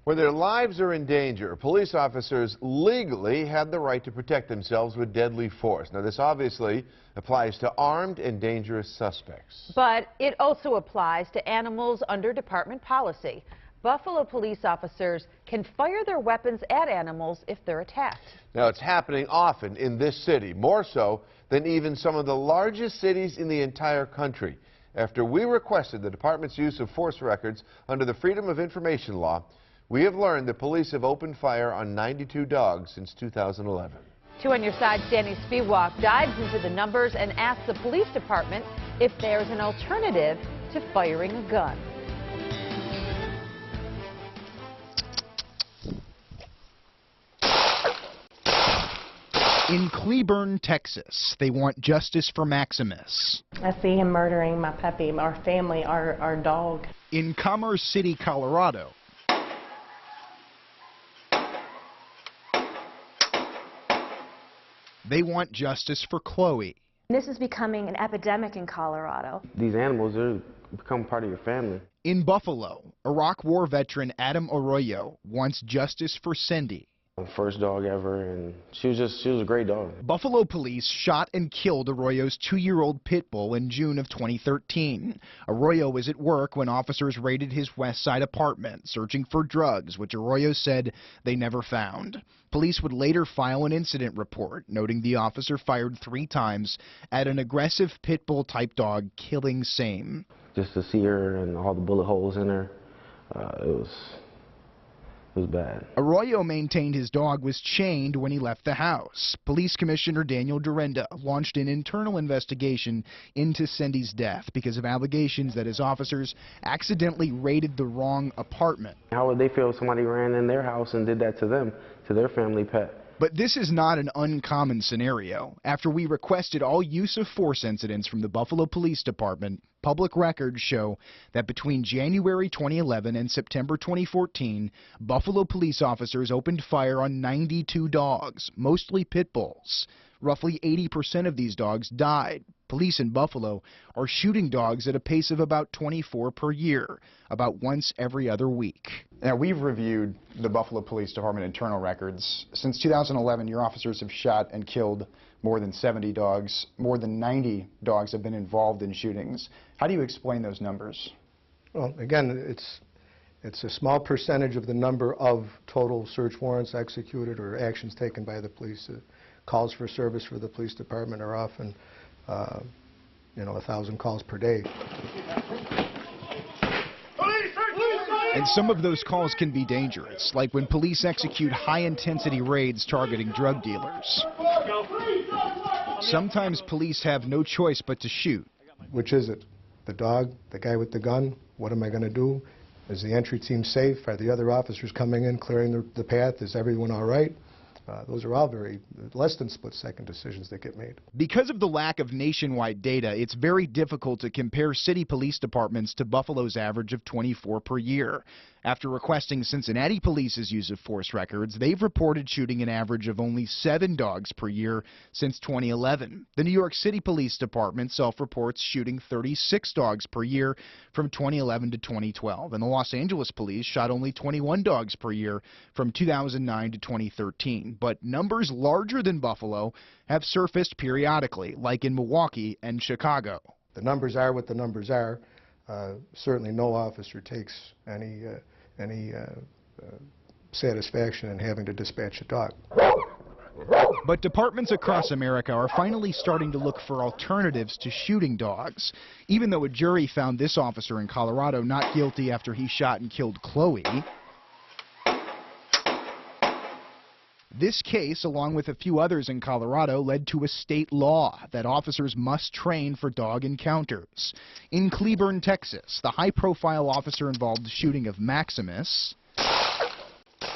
When their lives are in danger, police officers legally have the right to protect themselves with deadly force. Now, this obviously applies to armed and dangerous suspects. But it also applies to animals under department policy. Buffalo police officers can fire their weapons at animals if they're attacked. Now, it's happening often in this city, more so than even some of the largest cities in the entire country. After we requested the department's use of force records under the Freedom of Information law, we have learned that police have opened fire on 92 dogs since 2011. 2 on your side, Danny Spiewak dives into the numbers and asks the police department if there's an alternative to firing a gun. In Cleburne, Texas, they want justice for Maximus. I see him murdering my puppy, our family, our dog. In Commerce City, Colorado, they want justice for Chloe. This is becoming an epidemic in Colorado. These animals, they become part of your family. In Buffalo, Iraq War veteran Adam Arroyo wants justice for Cindy. First dog ever, and she was a great dog. Buffalo police shot and killed Arroyo's 2-year-old pit bull in June of 2013. Arroyo was at work when officers raided his West Side apartment, searching for drugs, which Arroyo said they never found. Police would later file an incident report, noting the officer fired 3 times at an aggressive pit bull-type dog, killing same. Just to see her and all the bullet holes in her, it was bad. Arroyo maintained his dog was chained when he left the house. Police Commissioner Daniel Dorinda launched an internal investigation into Cindy's death because of allegations that his officers accidentally raided the wrong apartment. How would they feel if somebody ran in their house and did that to them, to their family pet? But this is not an uncommon scenario. After we requested all use of force incidents from the Buffalo Police Department, public records show that between January 2011 and September 2014, Buffalo police officers opened fire on 92 dogs, mostly pit bulls. Roughly 80% of these dogs died. Police in Buffalo are shooting dogs at a pace of about 24 per year, about once every other week. Now, we've reviewed the Buffalo Police Department internal records. Since 2011, your officers have shot and killed more than 70 dogs. More than 90 dogs have been involved in shootings. How do you explain those numbers? Well, again, it's a small percentage of the number of total search warrants executed or actions taken by the police. Calls for service for the police department are often 1,000 calls per day. And some of those calls can be dangerous, like when police execute high-intensity raids targeting drug dealers. Sometimes police have no choice but to shoot. Which is it? The dog? The guy with the gun? What am I going to do? Is the entry team safe? Are the other officers coming in, clearing the path? Is everyone all right? Those are all very less than split-second decisions that get made. Because of the lack of nationwide data, it's very difficult to compare city police departments to Buffalo's average of 24 per year. After requesting Cincinnati Police's use of force records, they've reported shooting an average of only 7 dogs per year since 2011. The New York City Police Department self-reports shooting 36 dogs per year from 2011 to 2012, and the Los Angeles Police shot only 21 dogs per year from 2009 to 2013. But numbers larger than Buffalo have surfaced periodically, like in Milwaukee and Chicago. The numbers are what the numbers are. Certainly no officer takes any satisfaction in having to dispatch a dog. But departments across America are finally starting to look for alternatives to shooting dogs. Even though a jury found this officer in Colorado not guilty after he shot and killed Chloe, this case, along with a few others in Colorado, led to a state law that officers must train for dog encounters. In Cleburne, Texas, the high-profile officer involved in the shooting of Maximus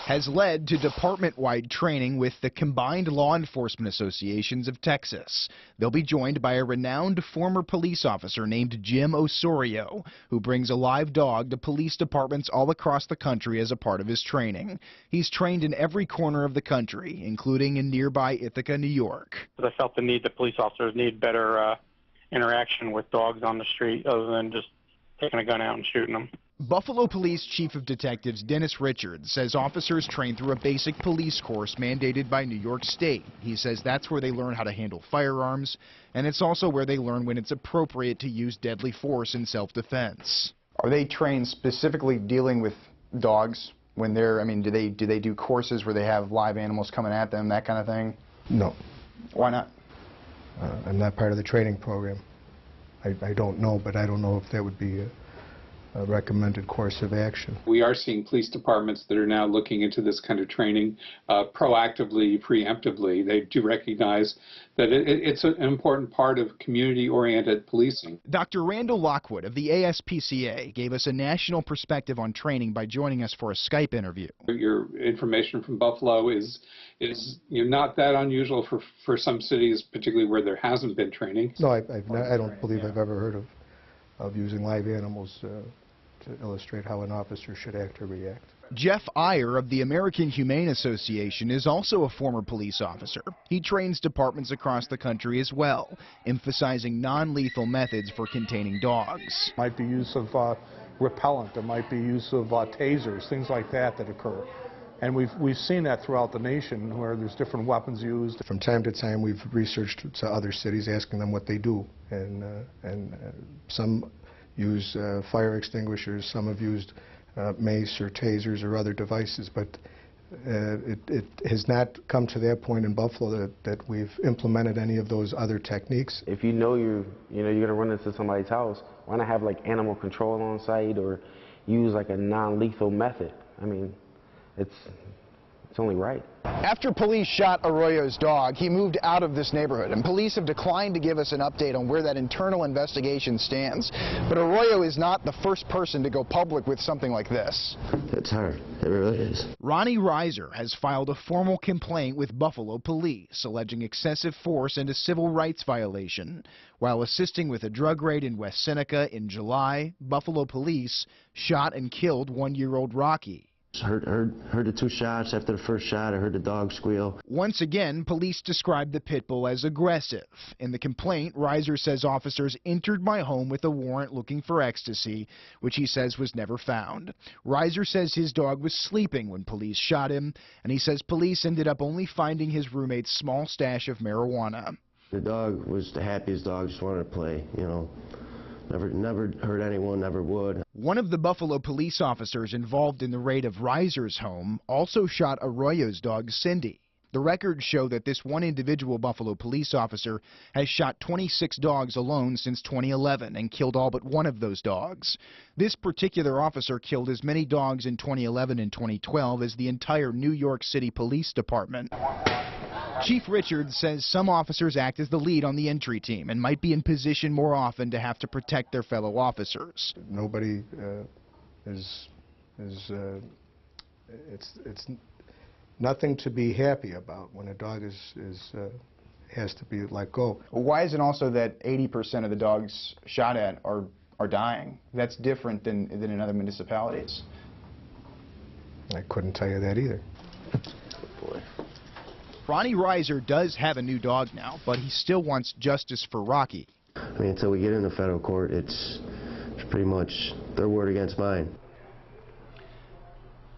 has led to department-wide training with the Combined Law Enforcement Associations of Texas. They'll be joined by a renowned former police officer named Jim Osorio, who brings a live dog to police departments all across the country as a part of his training. He's trained in every corner of the country, including in nearby Ithaca, New York. I felt the need that police officers need better interaction with dogs on the street other than just taking a gun out and shooting them. Buffalo Police Chief of Detectives Dennis Richards says officers train through a basic police course mandated by New York State. He says that's where they learn how to handle firearms, and it's also where they learn when it's appropriate to use deadly force in self-defense. Are they trained specifically dealing with dogs when they're, I mean, do they do courses where they have live animals coming at them, that kind of thing? No. Why not? I'm not part of the training program. I don't know, but I don't know if that would be a recommended course of action. We are seeing police departments that are now looking into this kind of training proactively, preemptively. They do recognize that it's an important part of community-oriented policing. Dr. Randall Lockwood of the ASPCA gave us a national perspective on training by joining us for a Skype interview. Your information from Buffalo is not that unusual for some cities, particularly where there hasn't been training. No, I don't believe I've ever heard of using live animals to illustrate how an officer should act or react. Jeff Iyer of the American Humane Association is also a former police officer. He trains departments across the country as well, emphasizing non-lethal methods for containing dogs. Might be use of repellent, there might be use of tasers, things like that occur. And we've seen that throughout the nation where there's different weapons used. From time to time we've researched to other cities asking them what they do, and some use fire extinguishers, some have used mace or tasers or other devices, but it has not come to that point in Buffalo that we've implemented any of those other techniques. If you know you're going to run into somebody's house, why not have like animal control on site or use like a non-lethal method? I mean, it's only right. After police shot Arroyo's dog, he moved out of this neighborhood, and police have declined to give us an update on where that internal investigation stands. But Arroyo is not the first person to go public with something like this. It's hard. It really is. Ronnie Reiser has filed a formal complaint with Buffalo police, alleging excessive force and a civil rights violation. While assisting with a drug raid in West Seneca in July, Buffalo police shot and killed one-year-old Rocky. Heard the two shots. After the first shot, I heard the dog squeal. Once again, police described the pit bull as aggressive. In the complaint, Reiser says officers entered my home with a warrant looking for ecstasy, which he says was never found. Reiser says his dog was sleeping when police shot him, and he says police ended up only finding his roommate's small stash of marijuana. The dog was the happiest dog, just wanted to play, you know. Never hurt anyone, never would. One of the Buffalo police officers involved in the raid of Reiser's home also shot Arroyo's dog, Cindy. The records show that this one individual Buffalo police officer has shot 26 dogs alone since 2011 and killed all but one of those dogs. This particular officer killed as many dogs in 2011 and 2012 as the entire New York City Police Department. Chief Richards says some officers act as the lead on the entry team and might be in position more often to have to protect their fellow officers. Nobody it's nothing to be happy about when a dog has to be let go. Well, why is it also that 80% of the dogs shot at are dying? That's different than in other municipalities. I couldn't tell you that either. Boy. Ronnie Reiser does have a new dog now, but he still wants justice for Rocky. I mean, until we get into federal court, it's pretty much their word against mine.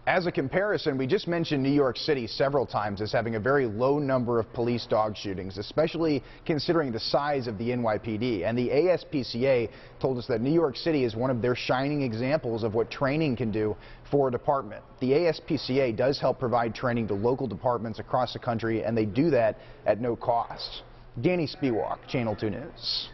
As a comparison, we just mentioned New York City several times as having a very low number of police dog shootings, especially considering the size of the NYPD. And the ASPCA told us that New York City is one of their shining examples of what training can do for a department. The ASPCA does help provide training to local departments across the country, and they do that at no cost. Danny Spiewak, Channel 2 News.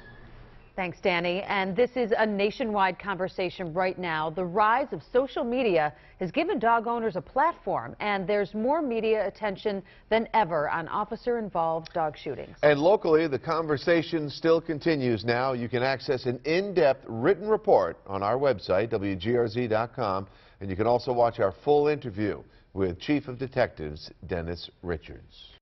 Thanks, Danny. And this is a nationwide conversation right now. The rise of social media has given dog owners a platform, and there's more media attention than ever on officer-involved dog shootings. And locally, the conversation still continues now. You can access an in-depth written report on our website, WGRZ.com, and you can also watch our full interview with Chief of Detectives Dennis Richards.